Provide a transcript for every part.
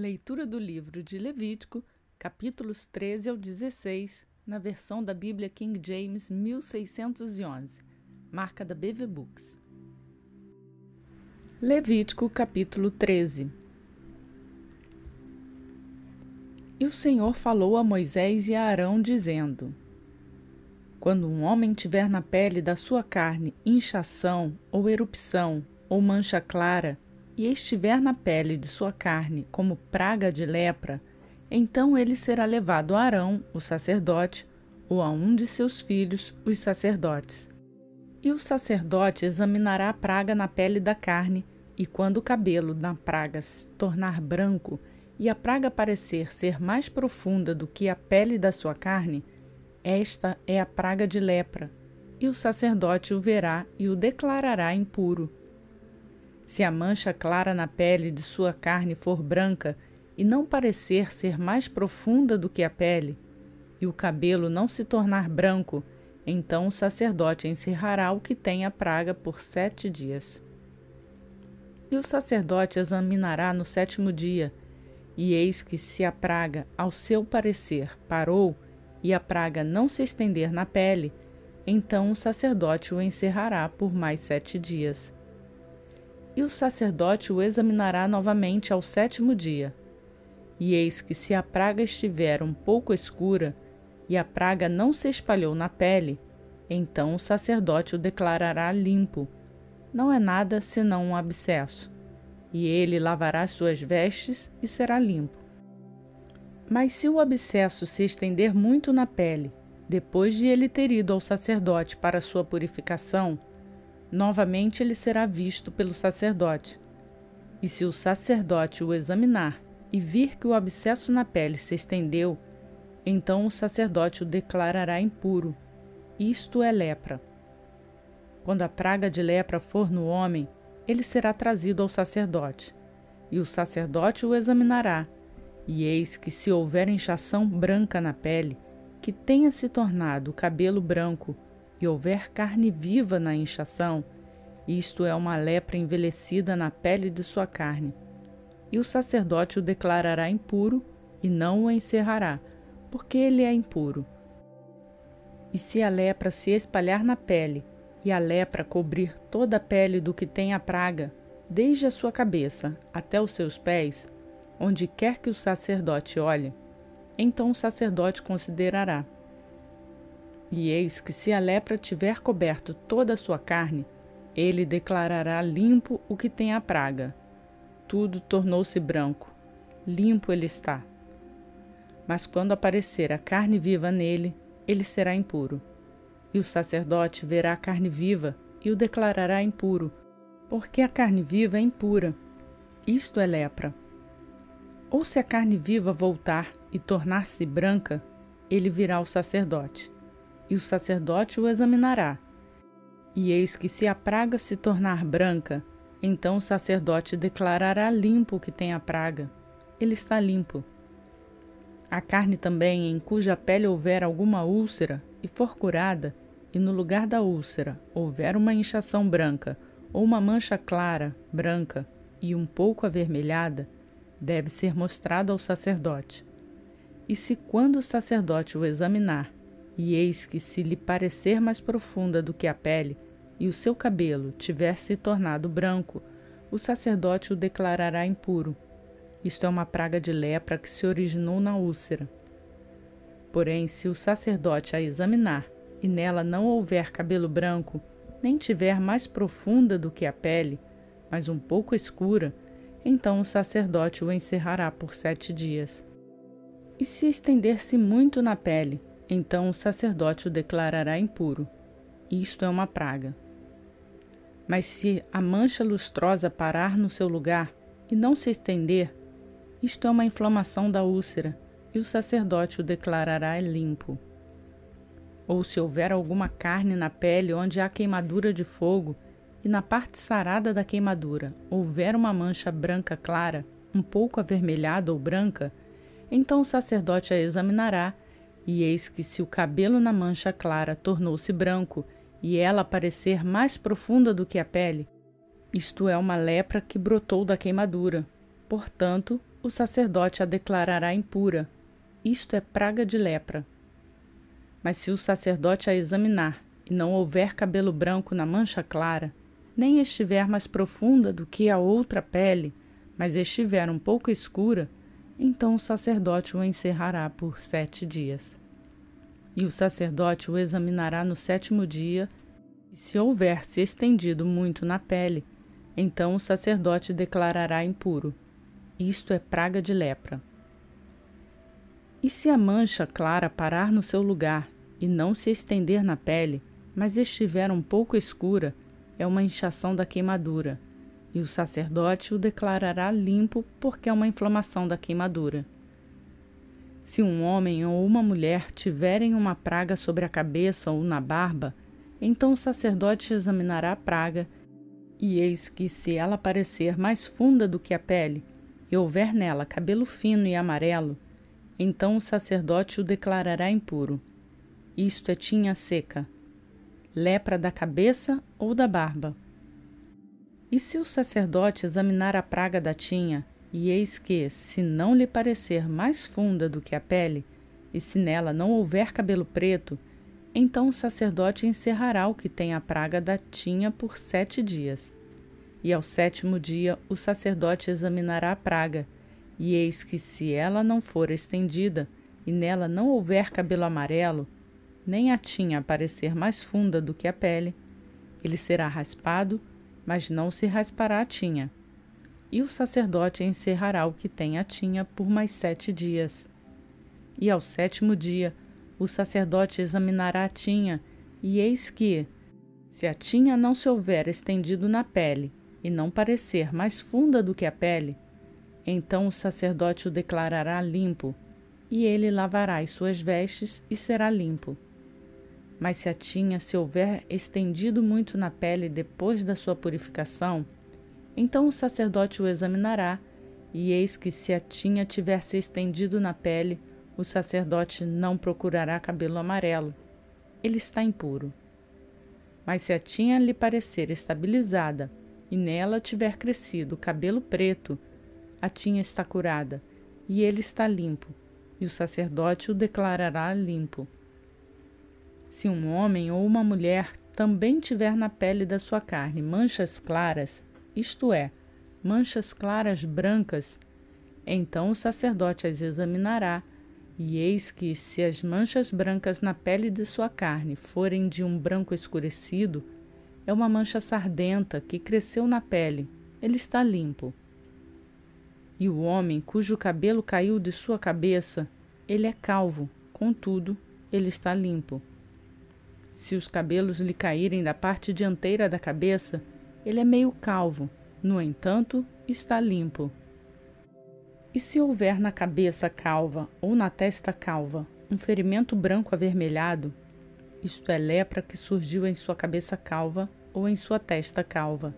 Leitura do livro de Levítico, capítulos 13 ao 16, na versão da Bíblia King James 1611, marca da BV Books. Levítico, capítulo 13. E o Senhor falou a Moisés e a Arão, dizendo: Quando um homem tiver na pele da sua carne inchação, ou erupção, ou mancha clara, e estiver na pele de sua carne como praga de lepra, então ele será levado a Arão, o sacerdote, ou a um de seus filhos, os sacerdotes. E o sacerdote examinará a praga na pele da carne, e quando o cabelo na praga se tornar branco, e a praga parecer ser mais profunda do que a pele da sua carne, esta é a praga de lepra, e o sacerdote o verá e o declarará impuro. Se a mancha clara na pele de sua carne for branca e não parecer ser mais profunda do que a pele, e o cabelo não se tornar branco, então o sacerdote encerrará o que tem a praga por 7 dias. E o sacerdote examinará no 7º dia, e eis que se a praga, ao seu parecer, parou, e a praga não se estender na pele, então o sacerdote o encerrará por mais 7 dias. E o sacerdote o examinará novamente ao 7º dia. E eis que se a praga estiver um pouco escura, e a praga não se espalhou na pele, então o sacerdote o declarará limpo. Não é nada senão um abscesso. E ele lavará suas vestes e será limpo. Mas se o abscesso se estender muito na pele, depois de ele ter ido ao sacerdote para sua purificação, novamente ele será visto pelo sacerdote. E se o sacerdote o examinar e vir que o abscesso na pele se estendeu, então o sacerdote o declarará impuro. Isto é lepra. Quando a praga de lepra for no homem, ele será trazido ao sacerdote. E o sacerdote o examinará. E eis que se houver inchação branca na pele, que tenha se tornado o cabelo branco, e houver carne viva na inchação, isto é uma lepra envelhecida na pele de sua carne. E o sacerdote o declarará impuro e não o encerrará, porque ele é impuro. E se a lepra se espalhar na pele, e a lepra cobrir toda a pele do que tem a praga, desde a sua cabeça até os seus pés, onde quer que o sacerdote olhe, então o sacerdote considerará. E eis que se a lepra tiver coberto toda a sua carne, ele declarará limpo o que tem a praga. Tudo tornou-se branco. Limpo ele está. Mas quando aparecer a carne viva nele, ele será impuro. E o sacerdote verá a carne viva e o declarará impuro, porque a carne viva é impura. Isto é lepra. Ou se a carne viva voltar e tornar-se branca, ele virá ao sacerdote. E o sacerdote o examinará. E eis que se a praga se tornar branca, então o sacerdote declarará limpo o que tem a praga. Ele está limpo. A carne também em cuja pele houver alguma úlcera e for curada, e no lugar da úlcera houver uma inchação branca, ou uma mancha clara, branca, e um pouco avermelhada, deve ser mostrada ao sacerdote. E se quando o sacerdote o examinar, e eis que se lhe parecer mais profunda do que a pele, e o seu cabelo tiver se tornado branco, o sacerdote o declarará impuro. Isto é uma praga de lepra que se originou na úlcera. Porém, se o sacerdote a examinar, e nela não houver cabelo branco, nem tiver mais profunda do que a pele, mas um pouco escura, então o sacerdote o encerrará por 7 dias. E se estender-se muito na pele, então o sacerdote o declarará impuro. Isto é uma praga. Mas se a mancha lustrosa parar no seu lugar e não se estender, isto é uma inflamação da úlcera, e o sacerdote o declarará limpo. Ou se houver alguma carne na pele onde há queimadura de fogo, e na parte sarada da queimadura houver uma mancha branca clara, um pouco avermelhada ou branca, então o sacerdote a examinará, e eis que se o cabelo na mancha clara tornou-se branco, e ela parecer mais profunda do que a pele, isto é uma lepra que brotou da queimadura. Portanto, o sacerdote a declarará impura. Isto é praga de lepra. Mas se o sacerdote a examinar e não houver cabelo branco na mancha clara, nem estiver mais profunda do que a outra pele, mas estiver um pouco escura, então o sacerdote o encerrará por 7 dias. E o sacerdote o examinará no 7º dia, e se houver se estendido muito na pele, então o sacerdote declarará impuro. Isto é praga de lepra. E se a mancha clara parar no seu lugar e não se estender na pele, mas estiver um pouco escura, é uma inchação da queimadura, e o sacerdote o declarará limpo porque é uma inflamação da queimadura. Se um homem ou uma mulher tiverem uma praga sobre a cabeça ou na barba, então o sacerdote examinará a praga, e eis que, se ela parecer mais funda do que a pele, e houver nela cabelo fino e amarelo, então o sacerdote o declarará impuro. Isto é tinha seca, lepra da cabeça ou da barba. E se o sacerdote examinar a praga da tinha, e eis que, se não lhe parecer mais funda do que a pele, e se nela não houver cabelo preto, então o sacerdote encerrará o que tem a praga da tinha por 7 dias. E ao 7º dia o sacerdote examinará a praga, e eis que, se ela não for estendida, e nela não houver cabelo amarelo, nem a tinha parecer mais funda do que a pele, ele será raspado, mas não se raspará a tinha. E o sacerdote encerrará o que tem a tinha por mais 7 dias. E ao 7º dia, o sacerdote examinará a tinha, e eis que, se a tinha não se houver estendido na pele, e não parecer mais funda do que a pele, então o sacerdote o declarará limpo, e ele lavará as suas vestes e será limpo. Mas se a tinha se houver estendido muito na pele depois da sua purificação, então o sacerdote o examinará, e eis que, se a tinha tiver se estendido na pele, o sacerdote não procurará cabelo amarelo. Ele está impuro. Mas se a tinha lhe parecer estabilizada, e nela tiver crescido cabelo preto, a tinha está curada, e ele está limpo, e o sacerdote o declarará limpo. Se um homem ou uma mulher também tiver na pele da sua carne manchas claras, isto é, manchas claras brancas, então o sacerdote as examinará, e eis que, se as manchas brancas na pele de sua carne forem de um branco escurecido, é uma mancha sardenta que cresceu na pele, ele está limpo. E o homem cujo cabelo caiu de sua cabeça, ele é calvo, contudo, ele está limpo. Se os cabelos lhe caírem da parte dianteira da cabeça, ele é meio calvo, no entanto, está limpo. E se houver na cabeça calva ou na testa calva um ferimento branco avermelhado, isto é lepra que surgiu em sua cabeça calva ou em sua testa calva.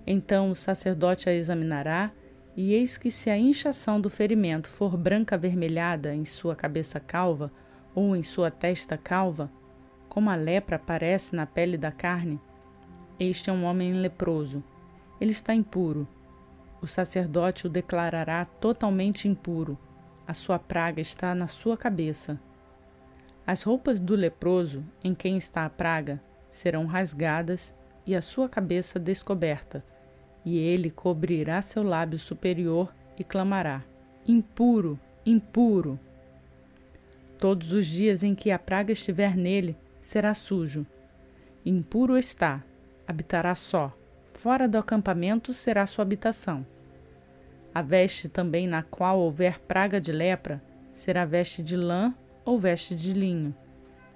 Então o sacerdote a examinará, e eis que, se a inchação do ferimento for branca avermelhada em sua cabeça calva ou em sua testa calva, como a lepra aparece na pele da carne, este é um homem leproso. Ele está impuro. O sacerdote o declarará totalmente impuro. A sua praga está na sua cabeça. As roupas do leproso, em quem está a praga, serão rasgadas e a sua cabeça descoberta, e ele cobrirá seu lábio superior e clamará: impuro, impuro. Todos os dias em que a praga estiver nele, será sujo. Impuro está, habitará só, fora do acampamento será sua habitação. A veste também na qual houver praga de lepra, será veste de lã ou veste de linho,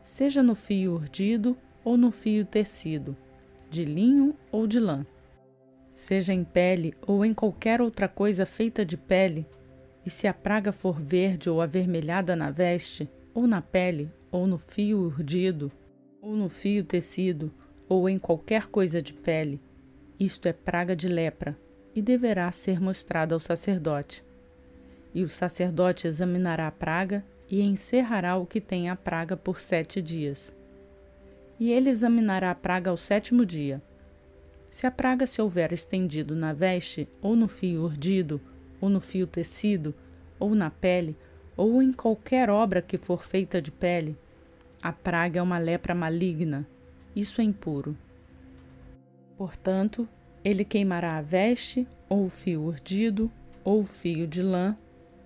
seja no fio urdido ou no fio tecido, de linho ou de lã. Seja em pele ou em qualquer outra coisa feita de pele, e se a praga for verde ou avermelhada na veste, ou na pele, ou no fio urdido, ou no fio tecido, ou em qualquer coisa de pele, isto é praga de lepra, e deverá ser mostrada ao sacerdote. E o sacerdote examinará a praga e encerrará o que tem a praga por 7 dias. E ele examinará a praga ao 7º dia. Se a praga se houver estendido na veste, ou no fio urdido, ou no fio tecido, ou na pele, ou em qualquer obra que for feita de pele, a praga é uma lepra maligna. Isso é impuro. Portanto, ele queimará a veste, ou o fio urdido, ou o fio de lã,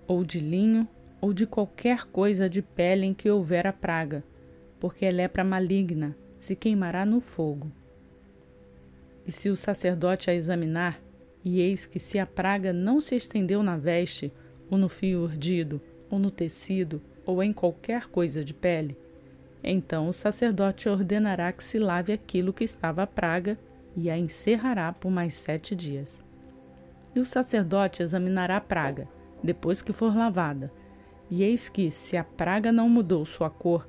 ou de linho, ou de qualquer coisa de pele em que houver a praga, porque é lepra maligna, se queimará no fogo. E se o sacerdote a examinar, e eis que se a praga não se estendeu na veste, ou no fio urdido, ou no tecido, ou em qualquer coisa de pele, então o sacerdote ordenará que se lave aquilo que estava a praga e a encerrará por mais 7 dias. E o sacerdote examinará a praga, depois que for lavada, e eis que, se a praga não mudou sua cor,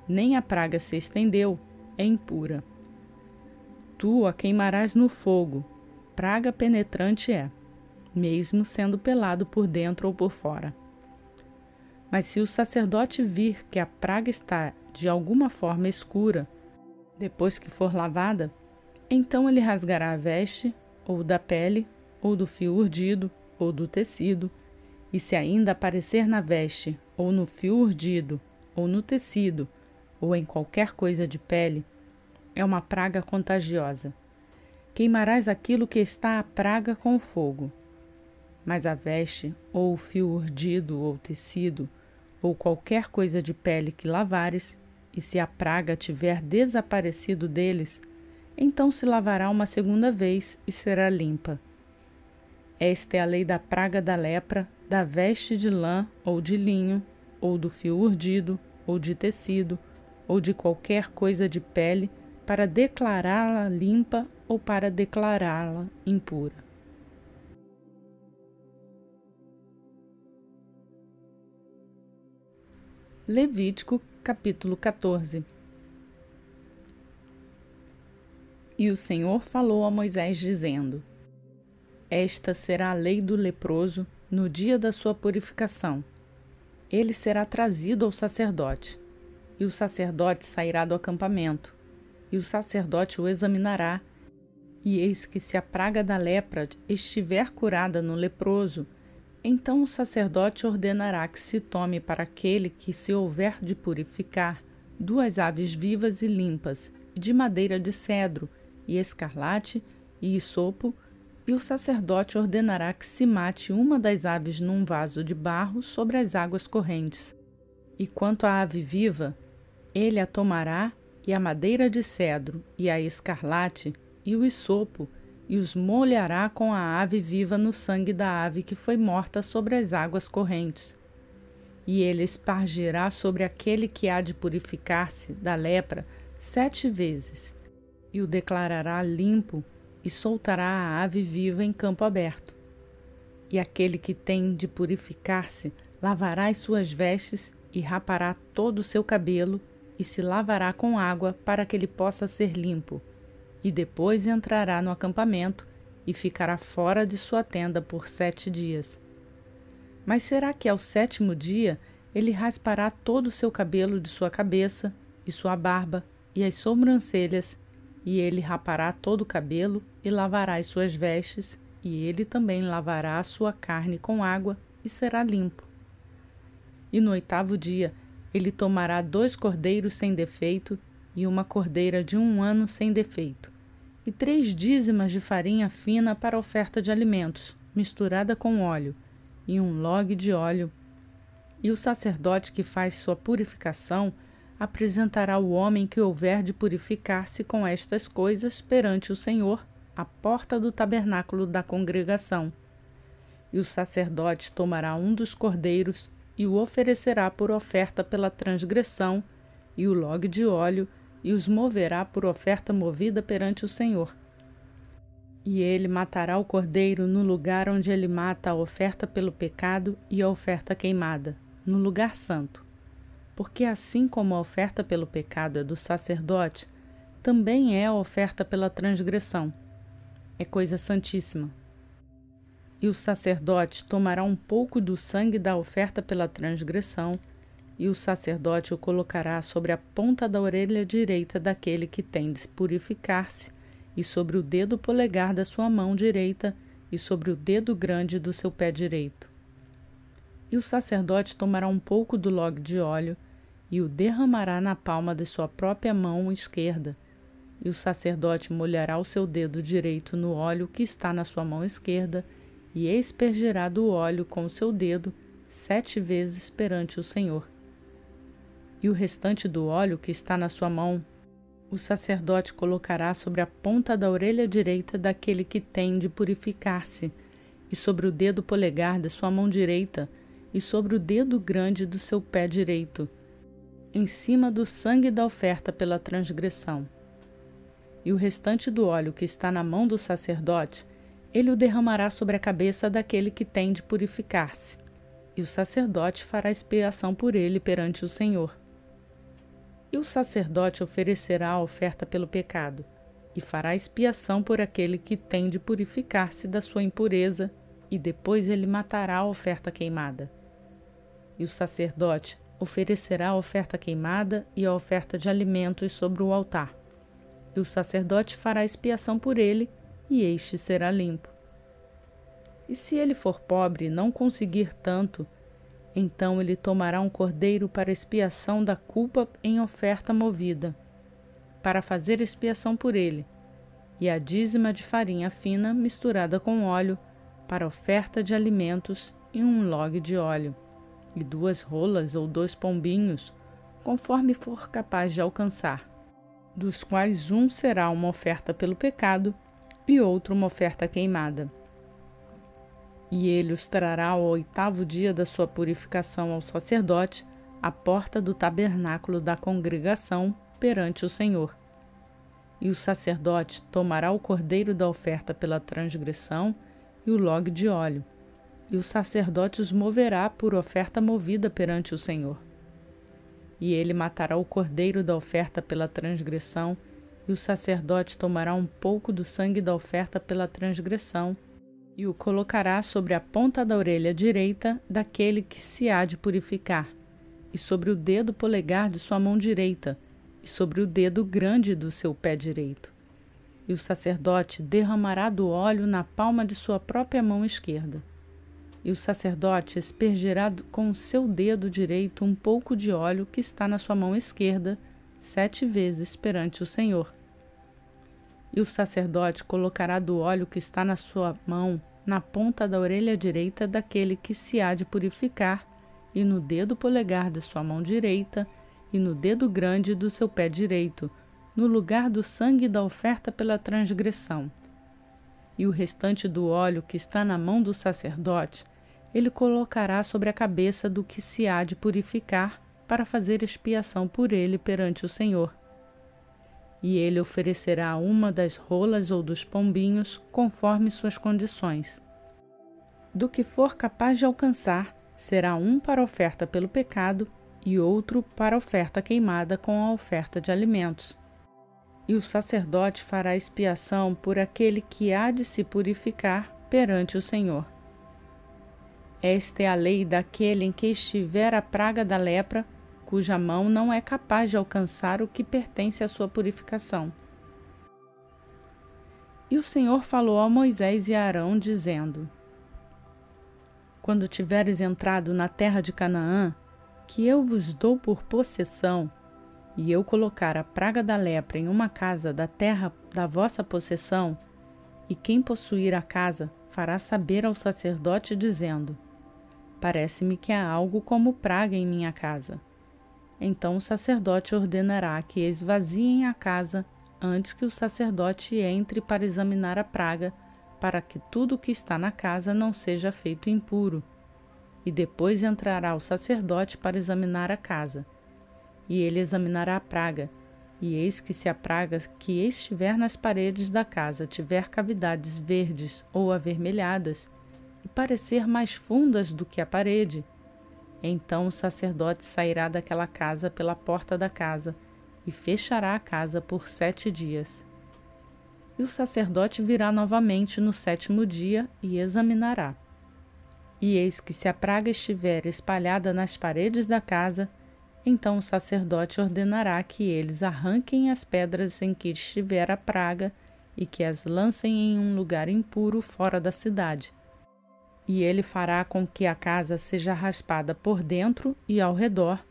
nem a praga se estendeu, é impura. Tu a queimarás no fogo, praga penetrante é, mesmo sendo pelado por dentro ou por fora. Mas se o sacerdote vir que a praga está de alguma forma escura, depois que for lavada, então ele rasgará a veste, ou da pele, ou do fio urdido, ou do tecido, e se ainda aparecer na veste, ou no fio urdido, ou no tecido, ou em qualquer coisa de pele, é uma praga contagiosa. Queimarás aquilo que está a praga com o fogo. Mas a veste, ou o fio urdido ou tecido, ou qualquer coisa de pele que lavares, e se a praga tiver desaparecido deles, então se lavará uma segunda vez e será limpa. Esta é a lei da praga da lepra, da veste de lã ou de linho, ou do fio urdido, ou de tecido, ou de qualquer coisa de pele, para declará-la limpa ou para declará-la impura. Levítico, capítulo 14. E o Senhor falou a Moisés, dizendo: Esta será a lei do leproso no dia da sua purificação. Ele será trazido ao sacerdote, e o sacerdote sairá do acampamento, e o sacerdote o examinará, e eis que se a praga da lepra estiver curada no leproso, então o sacerdote ordenará que se tome para aquele que se houver de purificar 2 aves vivas e limpas, de madeira de cedro, e escarlate, e hisopo, e o sacerdote ordenará que se mate uma das aves num vaso de barro sobre as águas correntes. E quanto à ave viva, ele a tomará, e a madeira de cedro, e a escarlate, e o hisopo, e os molhará com a ave viva no sangue da ave que foi morta sobre as águas correntes. E ele espargirá sobre aquele que há de purificar-se da lepra 7 vezes, e o declarará limpo, e soltará a ave viva em campo aberto. E aquele que tem de purificar-se lavará as suas vestes e rapará todo o seu cabelo, e se lavará com água para que ele possa ser limpo. E depois entrará no acampamento e ficará fora de sua tenda por 7 dias. Mas será que ao 7º dia ele raspará todo o seu cabelo de sua cabeça, e sua barba, e as sobrancelhas, e ele rapará todo o cabelo, e lavará as suas vestes, e ele também lavará a sua carne com água, e será limpo. E no 8º dia ele tomará 2 cordeiros sem defeito, e uma cordeira de 1 ano sem defeito, e 3 dízimas de farinha fina para oferta de alimentos, misturada com óleo, e 1 log de óleo. E o sacerdote que faz sua purificação apresentará o homem que houver de purificar-se com estas coisas perante o Senhor, à porta do tabernáculo da congregação. E o sacerdote tomará um dos cordeiros e o oferecerá por oferta pela transgressão, e o log de óleo, e os moverá por oferta movida perante o Senhor. E ele matará o cordeiro no lugar onde ele mata a oferta pelo pecado e a oferta queimada, no lugar santo. Porque assim como a oferta pelo pecado é do sacerdote, também é a oferta pela transgressão. É coisa santíssima. E o sacerdote tomará um pouco do sangue da oferta pela transgressão, e o sacerdote o colocará sobre a ponta da orelha direita daquele que tem de purificar-se, e sobre o dedo polegar da sua mão direita, e sobre o dedo grande do seu pé direito. E o sacerdote tomará um pouco do log de óleo e o derramará na palma de sua própria mão esquerda, e o sacerdote molhará o seu dedo direito no óleo que está na sua mão esquerda e aspergirá do óleo com o seu dedo 7 vezes perante o Senhor. E o restante do óleo que está na sua mão, o sacerdote colocará sobre a ponta da orelha direita daquele que tem de purificar-se, e sobre o dedo polegar de sua mão direita, e sobre o dedo grande do seu pé direito, em cima do sangue da oferta pela transgressão. E o restante do óleo que está na mão do sacerdote, ele o derramará sobre a cabeça daquele que tem de purificar-se, e o sacerdote fará expiação por ele perante o Senhor. E o sacerdote oferecerá a oferta pelo pecado, e fará expiação por aquele que tem de purificar-se da sua impureza, e depois ele matará a oferta queimada. E o sacerdote oferecerá a oferta queimada e a oferta de alimentos sobre o altar. E o sacerdote fará expiação por ele, e este será limpo. E se ele for pobre e não conseguir tanto, então ele tomará um cordeiro para expiação da culpa em oferta movida, para fazer expiação por ele, e a dízima de farinha fina misturada com óleo, para oferta de alimentos, e um log de óleo, e 2 rolas ou 2 pombinhos, conforme for capaz de alcançar, dos quais um será uma oferta pelo pecado e outro uma oferta queimada. E ele os trará ao 8º dia da sua purificação ao sacerdote, à porta do tabernáculo da congregação, perante o Senhor. E o sacerdote tomará o cordeiro da oferta pela transgressão e o log de óleo, e o sacerdote os moverá por oferta movida perante o Senhor. E ele matará o cordeiro da oferta pela transgressão, e o sacerdote tomará um pouco do sangue da oferta pela transgressão, e o colocará sobre a ponta da orelha direita daquele que se há de purificar, e sobre o dedo polegar de sua mão direita, e sobre o dedo grande do seu pé direito. E o sacerdote derramará do óleo na palma de sua própria mão esquerda. E o sacerdote aspergirá com o seu dedo direito um pouco de óleo que está na sua mão esquerda, 7 vezes perante o Senhor. E o sacerdote colocará do óleo que está na sua mão na ponta da orelha direita daquele que se há de purificar, e no dedo polegar de sua mão direita, e no dedo grande do seu pé direito, no lugar do sangue da oferta pela transgressão. E o restante do óleo que está na mão do sacerdote, ele colocará sobre a cabeça do que se há de purificar, para fazer expiação por ele perante o Senhor. E ele oferecerá uma das rolas ou dos pombinhos, conforme suas condições. Do que for capaz de alcançar, será um para oferta pelo pecado e outro para oferta queimada com a oferta de alimentos. E o sacerdote fará expiação por aquele que há de se purificar perante o Senhor. Esta é a lei daquele em que estiver a praga da lepra, cuja mão não é capaz de alcançar o que pertence à sua purificação. E o Senhor falou a Moisés e a Arão, dizendo: Quando tiveres entrado na terra de Canaã, que eu vos dou por possessão, e eu colocar a praga da lepra em uma casa da terra da vossa possessão, e quem possuir a casa fará saber ao sacerdote, dizendo: Parece-me que há algo como praga em minha casa. Então o sacerdote ordenará que esvaziem a casa antes que o sacerdote entre para examinar a praga, para que tudo o que está na casa não seja feito impuro. E depois entrará o sacerdote para examinar a casa. E ele examinará a praga, e eis que se a praga que estiver nas paredes da casa tiver cavidades verdes ou avermelhadas, e parecer mais fundas do que a parede, então o sacerdote sairá daquela casa pela porta da casa, e fechará a casa por 7 dias. E o sacerdote virá novamente no 7º dia e examinará. E eis que se a praga estiver espalhada nas paredes da casa, então o sacerdote ordenará que eles arranquem as pedras em que estiver a praga e que as lancem em um lugar impuro fora da cidade. E ele fará com que a casa seja raspada por dentro e ao redor,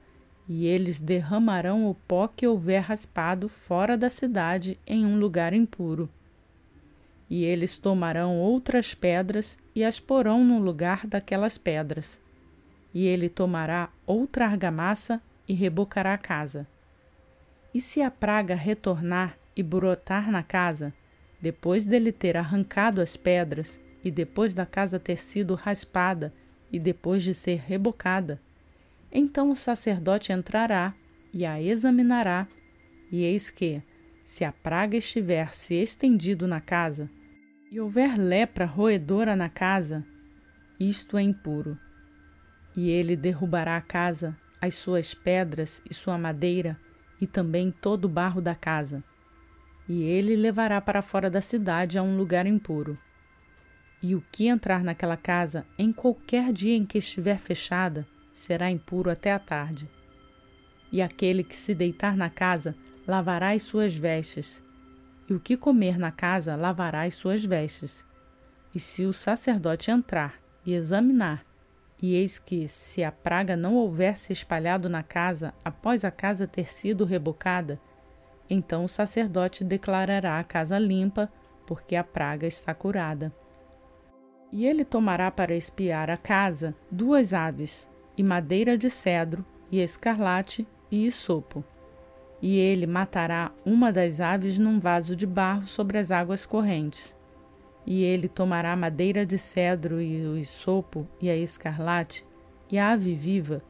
e eles derramarão o pó que houver raspado fora da cidade em um lugar impuro. E eles tomarão outras pedras e as porão no lugar daquelas pedras. E ele tomará outra argamassa e rebocará a casa. E se a praga retornar e brotar na casa, depois dele ter arrancado as pedras, e depois da casa ter sido raspada, e depois de ser rebocada, então o sacerdote entrará e a examinará, e eis que, se a praga estiver se estendido na casa, e houver lepra roedora na casa, isto é impuro. E ele derrubará a casa, as suas pedras e sua madeira, e também todo o barro da casa. E ele levará para fora da cidade a um lugar impuro. E o que entrar naquela casa, em qualquer dia em que estiver fechada, será impuro até a tarde. E aquele que se deitar na casa, lavará as suas vestes. E o que comer na casa, lavará as suas vestes. E se o sacerdote entrar e examinar, e eis que, se a praga não houver se espalhado na casa após a casa ter sido rebocada, então o sacerdote declarará a casa limpa, porque a praga está curada. E ele tomará para espiar a casa 2 aves, e madeira de cedro, e escarlate, e hisopo. E ele matará uma das aves num vaso de barro sobre as águas correntes. E ele tomará a madeira de cedro e o hisopo e a escarlate e a ave viva,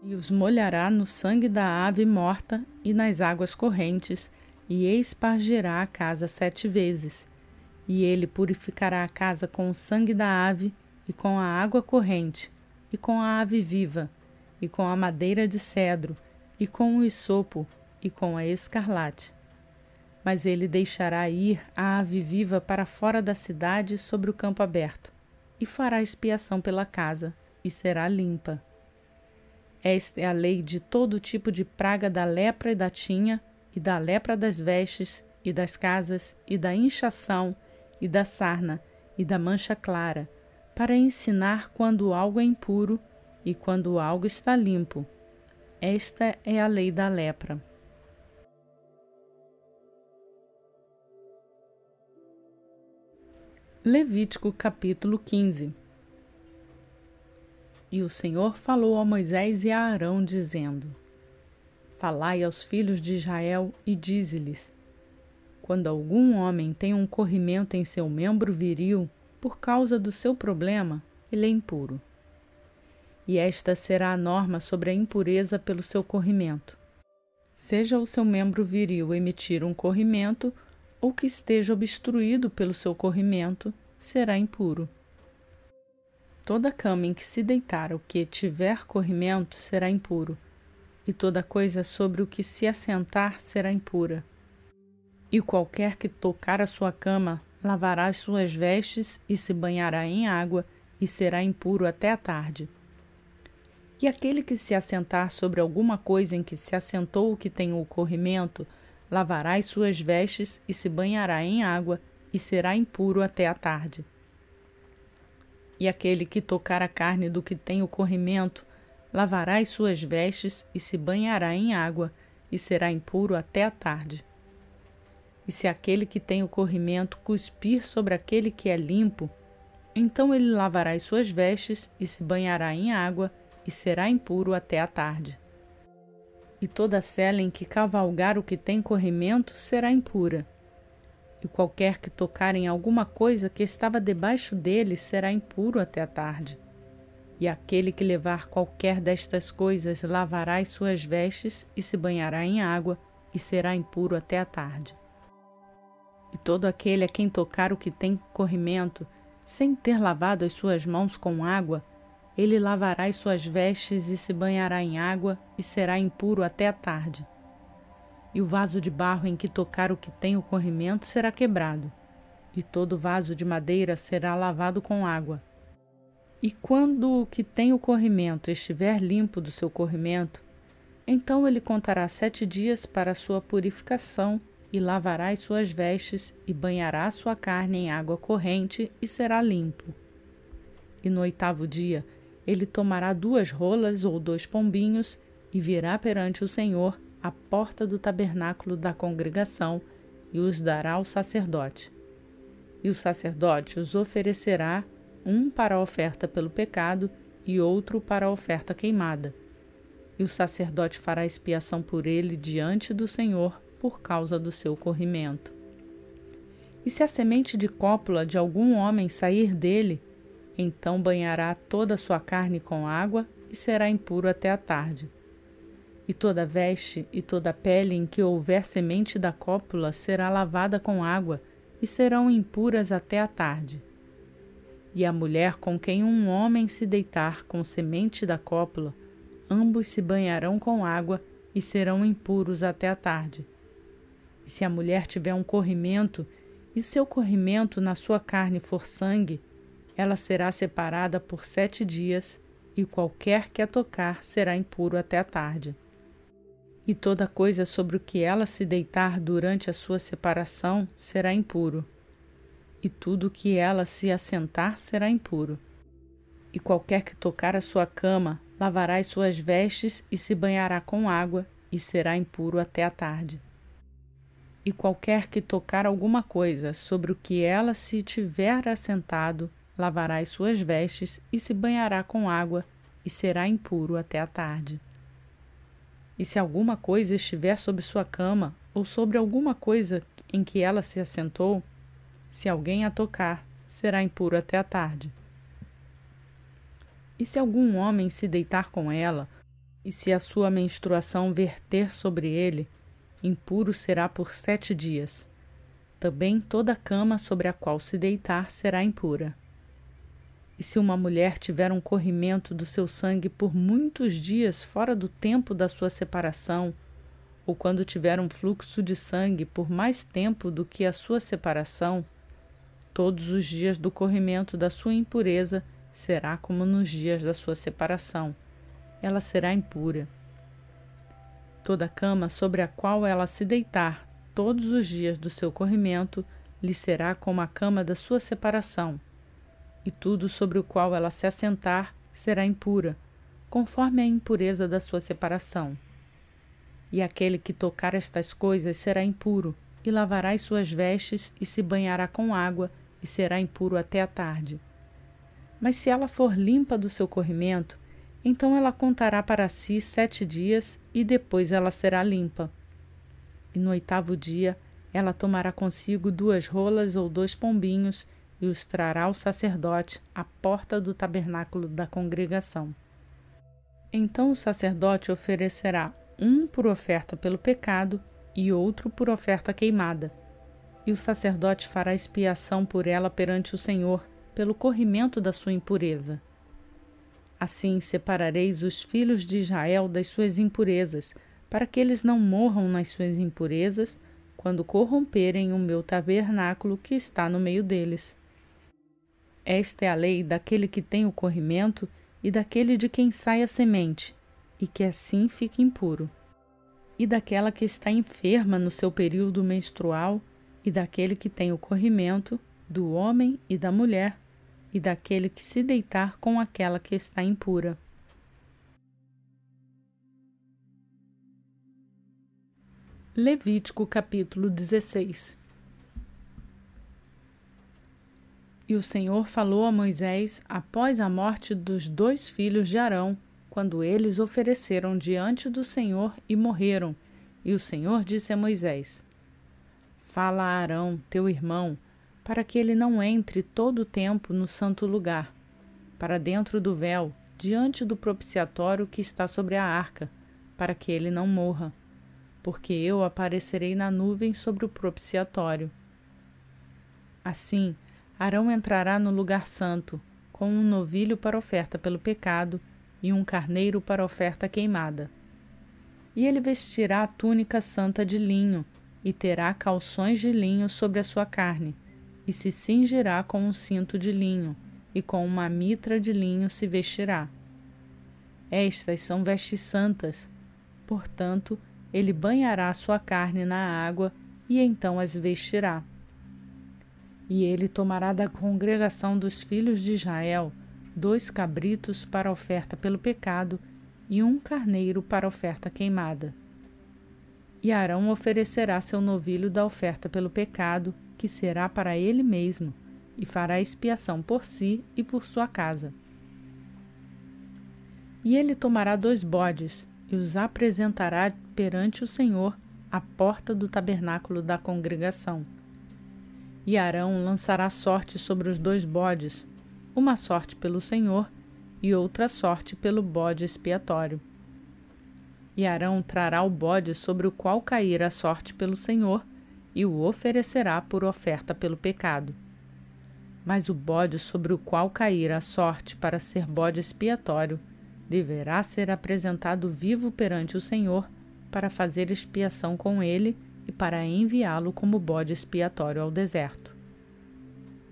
e os molhará no sangue da ave morta e nas águas correntes, e espargirá a casa 7 vezes. E ele purificará a casa com o sangue da ave, e com a água corrente, e com a ave viva, e com a madeira de cedro, e com o hisopo, e com a escarlate. Mas ele deixará ir a ave viva para fora da cidade sobre o campo aberto, e fará expiação pela casa, e será limpa. Esta é a lei de todo tipo de praga da lepra e da tinha, e da lepra das vestes, e das casas, e da inchação, e da sarna, e da mancha clara, para ensinar quando algo é impuro e quando algo está limpo. Esta é a lei da lepra. Levítico capítulo 15. E o Senhor falou a Moisés e a Arão, dizendo: Falai aos filhos de Israel e dize-lhes: Quando algum homem tem um corrimento em seu membro viril, por causa do seu problema, ele é impuro. E esta será a norma sobre a impureza pelo seu corrimento. Seja o seu membro viril emitir um corrimento, ou que esteja obstruído pelo seu corrimento, será impuro. Toda cama em que se deitar o que tiver corrimento será impuro, e toda coisa sobre o que se assentar será impura. E qualquer que tocar a sua cama, lavará as suas vestes e se banhará em água, e será impuro até a tarde. E aquele que se assentar sobre alguma coisa em que se assentou o que tem o corrimento, lavará as suas vestes e se banhará em água, e será impuro até a tarde. E aquele que tocar a carne do que tem o corrimento, lavará as suas vestes e se banhará em água, e será impuro até a tarde. E se aquele que tem o corrimento cuspir sobre aquele que é limpo, então ele lavará as suas vestes e se banhará em água, e será impuro até a tarde. E toda sela em que cavalgar o que tem corrimento será impura. E qualquer que tocar em alguma coisa que estava debaixo dele será impuro até a tarde. E aquele que levar qualquer destas coisas lavará as suas vestes e se banhará em água, e será impuro até a tarde. E todo aquele a quem tocar o que tem corrimento, sem ter lavado as suas mãos com água, ele lavará as suas vestes e se banhará em água, e será impuro até a tarde. E o vaso de barro em que tocar o que tem o corrimento será quebrado, e todo vaso de madeira será lavado com água. E quando o que tem o corrimento estiver limpo do seu corrimento, então ele contará 7 dias para a sua purificação, e lavará as suas vestes, e banhará sua carne em água corrente, e será limpo. E no 8º dia, ele tomará 2 rolas ou 2 pombinhos, e virá perante o Senhor à porta do tabernáculo da congregação, e os dará ao sacerdote. E o sacerdote os oferecerá, um para a oferta pelo pecado, e outro para a oferta queimada. E o sacerdote fará expiação por ele diante do Senhor, por causa do seu corrimento. E se a semente de cópula de algum homem sair dele, então banhará toda a sua carne com água e será impuro até a tarde. E toda veste e toda pele em que houver semente da cópula será lavada com água e serão impuras até a tarde. E a mulher com quem um homem se deitar com semente da cópula, ambos se banharão com água e serão impuros até a tarde. E se a mulher tiver um corrimento, e seu corrimento na sua carne for sangue, ela será separada por 7 dias, e qualquer que a tocar será impuro até a tarde. E toda coisa sobre o que ela se deitar durante a sua separação será impuro. E tudo que ela se assentar será impuro. E qualquer que tocar a sua cama, lavará as suas vestes e se banhará com água, e será impuro até a tarde. E qualquer que tocar alguma coisa sobre o que ela se tiver assentado, lavará as suas vestes e se banhará com água, e será impuro até a tarde. E se alguma coisa estiver sobre sua cama, ou sobre alguma coisa em que ela se assentou, se alguém a tocar, será impuro até a tarde. E se algum homem se deitar com ela, e se a sua menstruação verter sobre ele, impuro será por 7 dias. Também toda cama sobre a qual se deitar será impura. E se uma mulher tiver um corrimento do seu sangue por muitos dias fora do tempo da sua separação, ou quando tiver um fluxo de sangue por mais tempo do que a sua separação, todos os dias do corrimento da sua impureza será como nos dias da sua separação. Ela será impura. Toda cama sobre a qual ela se deitar todos os dias do seu corrimento lhe será como a cama da sua separação, e tudo sobre o qual ela se assentar será impura, conforme a impureza da sua separação. E aquele que tocar estas coisas será impuro, e lavará as suas vestes e se banhará com água, e será impuro até a tarde. Mas se ela for limpa do seu corrimento, então ela contará para si 7 dias, e depois ela será limpa. E no 8º dia, ela tomará consigo 2 rolas ou 2 pombinhos, e os trará ao sacerdote à porta do tabernáculo da congregação. Então o sacerdote oferecerá um por oferta pelo pecado e outro por oferta queimada. E o sacerdote fará expiação por ela perante o Senhor, pelo corrimento da sua impureza. Assim separareis os filhos de Israel das suas impurezas, para que eles não morram nas suas impurezas, quando corromperem o meu tabernáculo que está no meio deles. Esta é a lei daquele que tem o corrimento e daquele de quem sai a semente, e que assim fica impuro, e daquela que está enferma no seu período menstrual, e daquele que tem o corrimento, do homem e da mulher, e daquele que se deitar com aquela que está impura. Levítico capítulo 16. E o Senhor falou a Moisés após a morte dos 2 filhos de Arão, quando eles ofereceram diante do Senhor e morreram. E o Senhor disse a Moisés: Fala a Arão, teu irmão, para que ele não entre todo o tempo no santo lugar, para dentro do véu, diante do propiciatório que está sobre a arca, para que ele não morra, porque eu aparecerei na nuvem sobre o propiciatório. Assim, Arão entrará no lugar santo, com um novilho para oferta pelo pecado e um carneiro para oferta queimada. E ele vestirá a túnica santa de linho, e terá calções de linho sobre a sua carne, e se cingirá com um cinto de linho, e com uma mitra de linho se vestirá. Estas são vestes santas, portanto, ele banhará a sua carne na água, e então as vestirá. E ele tomará da congregação dos filhos de Israel 2 cabritos para oferta pelo pecado e 1 carneiro para oferta queimada. E Arão oferecerá seu novilho da oferta pelo pecado, que será para ele mesmo, e fará expiação por si e por sua casa. E ele tomará 2 bodes, e os apresentará perante o Senhor à porta do tabernáculo da congregação. E Arão lançará sorte sobre os 2 bodes, uma sorte pelo Senhor e outra sorte pelo bode expiatório. E Arão trará o bode sobre o qual cair a sorte pelo Senhor e o oferecerá por oferta pelo pecado. Mas o bode sobre o qual cair a sorte para ser bode expiatório deverá ser apresentado vivo perante o Senhor para fazer expiação com ele e para enviá-lo como bode expiatório ao deserto.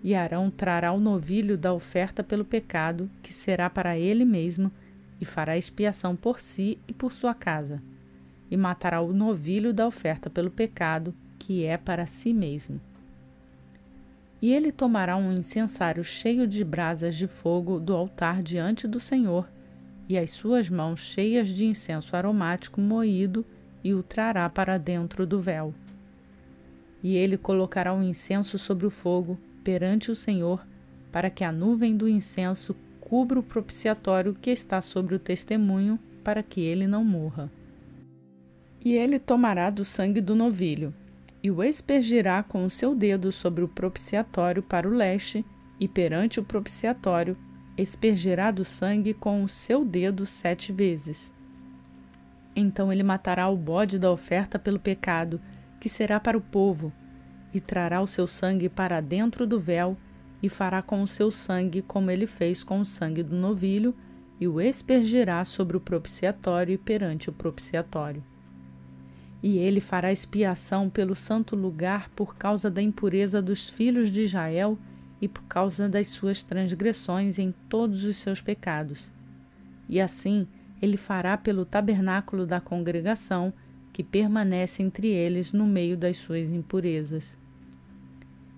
E Arão trará o novilho da oferta pelo pecado, que será para ele mesmo, e fará expiação por si e por sua casa, e matará o novilho da oferta pelo pecado, que é para si mesmo. E ele tomará um incensário cheio de brasas de fogo do altar diante do Senhor, e as suas mãos cheias de incenso aromático moído, e o trará para dentro do véu. E ele colocará o incenso sobre o fogo perante o Senhor, para que a nuvem do incenso cubra o propiciatório que está sobre o testemunho, para que ele não morra. E ele tomará do sangue do novilho, e o aspergirá com o seu dedo sobre o propiciatório para o leste, e perante o propiciatório aspergirá do sangue com o seu dedo 7 vezes. Então ele matará o bode da oferta pelo pecado, que será para o povo, e trará o seu sangue para dentro do véu, e fará com o seu sangue como ele fez com o sangue do novilho, e o aspergirá sobre o propiciatório e perante o propiciatório. E ele fará expiação pelo santo lugar por causa da impureza dos filhos de Israel e por causa das suas transgressões em todos os seus pecados. E assim ele fará pelo tabernáculo da congregação, que permanece entre eles no meio das suas impurezas.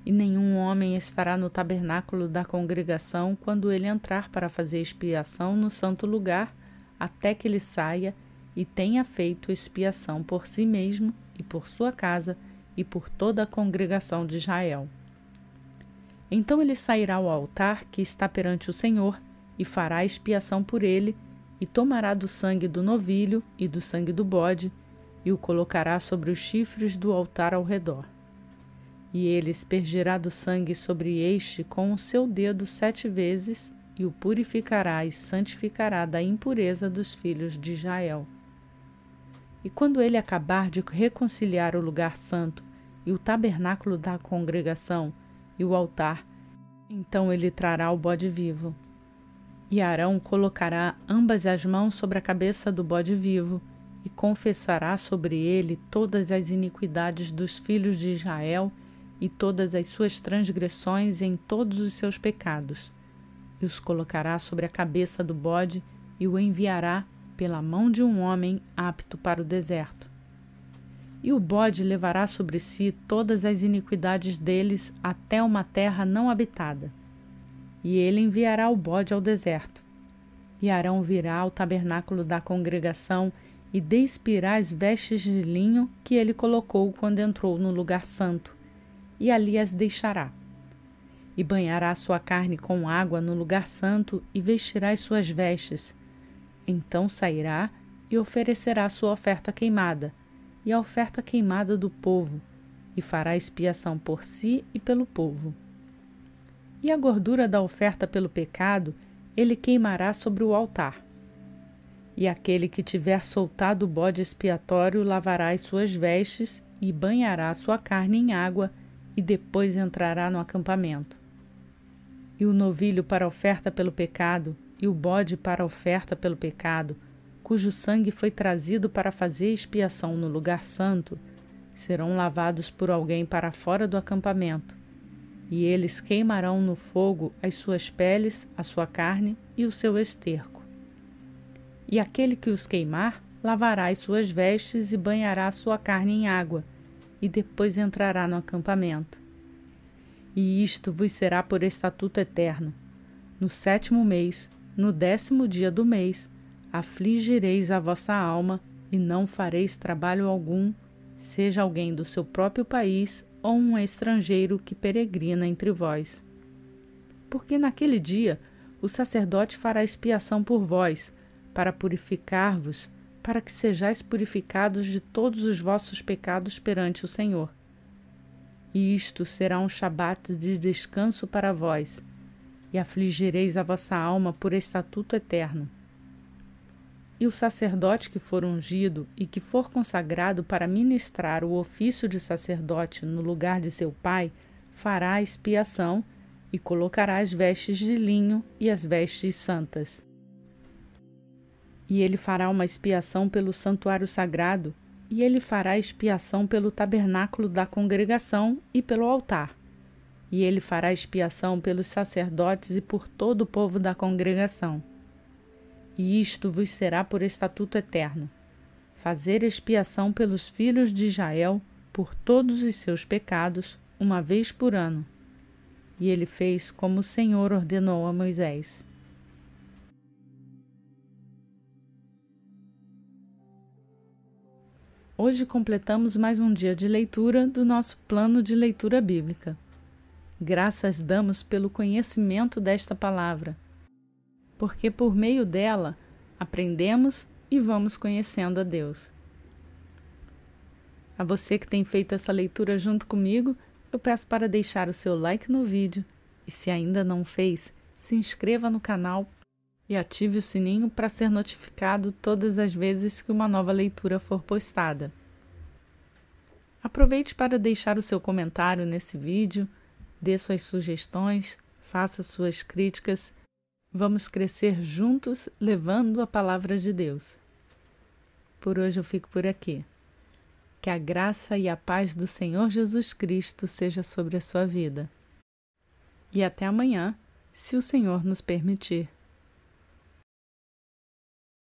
E nenhum homem estará no tabernáculo da congregação quando ele entrar para fazer expiação no santo lugar, até que ele saia e tenha feito expiação por si mesmo e por sua casa e por toda a congregação de Israel. Então ele sairá ao altar que está perante o Senhor e fará expiação por ele, e tomará do sangue do novilho e do sangue do bode, e o colocará sobre os chifres do altar ao redor. E ele aspergirá do sangue sobre este com o seu dedo 7 vezes, e o purificará e santificará da impureza dos filhos de Israel. E quando ele acabar de reconciliar o lugar santo, e o tabernáculo da congregação, e o altar, então ele trará o bode vivo. E Arão colocará ambas as mãos sobre a cabeça do bode vivo, e confessará sobre ele todas as iniquidades dos filhos de Israel e todas as suas transgressões em todos os seus pecados. E os colocará sobre a cabeça do bode e o enviará pela mão de um homem apto para o deserto. E o bode levará sobre si todas as iniquidades deles até uma terra não habitada. E ele enviará o bode ao deserto. E Arão virá ao tabernáculo da congregação e despirá as vestes de linho que ele colocou quando entrou no lugar santo, e ali as deixará. E banhará sua carne com água no lugar santo e vestirá as suas vestes. Então sairá e oferecerá sua oferta queimada, e a oferta queimada do povo, e fará expiação por si e pelo povo. E a gordura da oferta pelo pecado ele queimará sobre o altar. E aquele que tiver soltado o bode expiatório lavará as suas vestes e banhará sua carne em água, e depois entrará no acampamento. E o novilho para a oferta pelo pecado, e o bode para a oferta pelo pecado, cujo sangue foi trazido para fazer expiação no lugar santo, serão lavados por alguém para fora do acampamento, e eles queimarão no fogo as suas peles, a sua carne e o seu esterco. E aquele que os queimar lavará as suas vestes e banhará a sua carne em água, e depois entrará no acampamento. E isto vos será por estatuto eterno. No 7º mês, no 10º dia do mês, afligireis a vossa alma e não fareis trabalho algum, seja alguém do seu próprio país ou um estrangeiro que peregrina entre vós. Porque naquele dia o sacerdote fará expiação por vós, para purificar-vos, para que sejais purificados de todos os vossos pecados perante o Senhor. E isto será um shabat de descanso para vós, e afligireis a vossa alma por estatuto eterno. E o sacerdote que for ungido e que for consagrado para ministrar o ofício de sacerdote no lugar de seu pai, fará a expiação e colocará as vestes de linho e as vestes santas. E ele fará uma expiação pelo santuário sagrado, e ele fará expiação pelo tabernáculo da congregação e pelo altar. E ele fará expiação pelos sacerdotes e por todo o povo da congregação. E isto vos será por estatuto eterno: fazer expiação pelos filhos de Israel por todos os seus pecados, uma vez por ano. E ele fez como o Senhor ordenou a Moisés. Hoje completamos mais um dia de leitura do nosso plano de leitura bíblica. Graças damos pelo conhecimento desta palavra, porque por meio dela aprendemos e vamos conhecendo a Deus. A você que tem feito essa leitura junto comigo, eu peço para deixar o seu like no vídeo e, se ainda não fez, se inscreva no canal e ative o sininho para ser notificado todas as vezes que uma nova leitura for postada. Aproveite para deixar o seu comentário nesse vídeo, dê suas sugestões, faça suas críticas. Vamos crescer juntos levando a palavra de Deus. Por hoje eu fico por aqui. Que a graça e a paz do Senhor Jesus Cristo seja sobre a sua vida. E até amanhã, se o Senhor nos permitir.